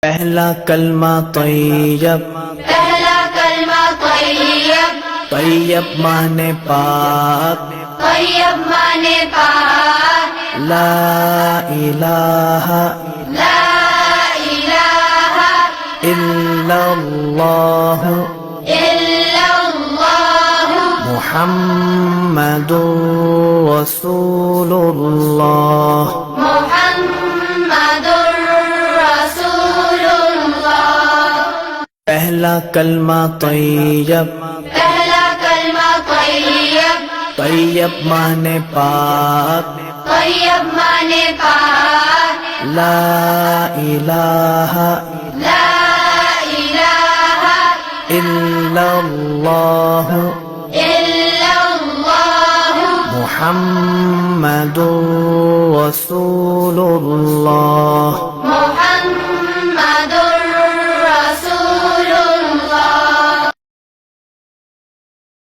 پہلا کلمہ طیب، پہلا کلمہ طیب، طیب مانے پاک، طیب مانے پاک، لا الہ لا الہ الا اللہ الا اللہ محمد رسول اللہ۔ محمد رسول اللہ۔ پہلا کلمہ طیب، پہلا کلمہ طیب، طیب مانے پاک، طیب مانے پاک، لا الہ لا الہ الا اللہ الا اللہ محمد رسول اللہ۔